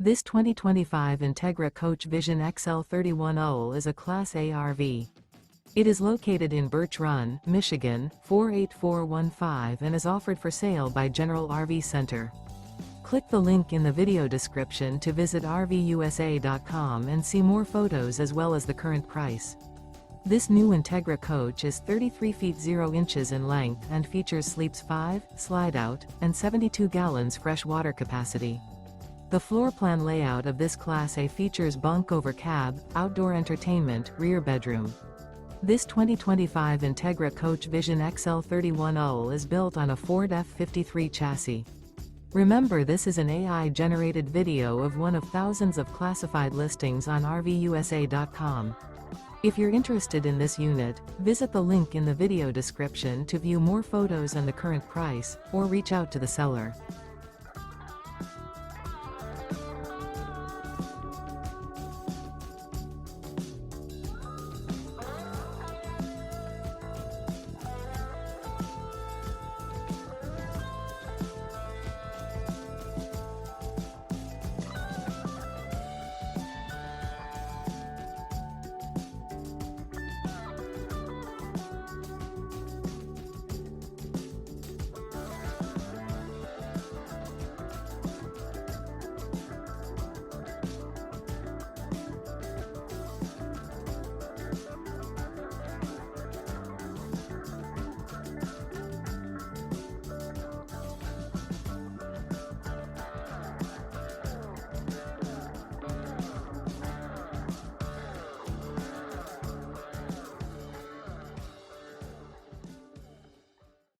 This 2025 Entegra Coach Vision XL 31L is a Class A RV. It is located in Birch Run, Michigan, 48415 and is offered for sale by General RV Center. Click the link in the video description to visit RVUSA.com and see more photos as well as the current price. This new Entegra coach is 33 feet 0 inches in length and features sleeps 5, slide-out, and 72 gallons fresh water capacity. The floor plan layout of this Class A features bunk over cab, outdoor entertainment, rear bedroom. This 2025 Entegra Coach Vision XL 31L is built on a Ford F53 chassis. Remember, this is an AI-generated video of one of thousands of classified listings on RVUSA.com. If you're interested in this unit, visit the link in the video description to view more photos and the current price, or reach out to the seller.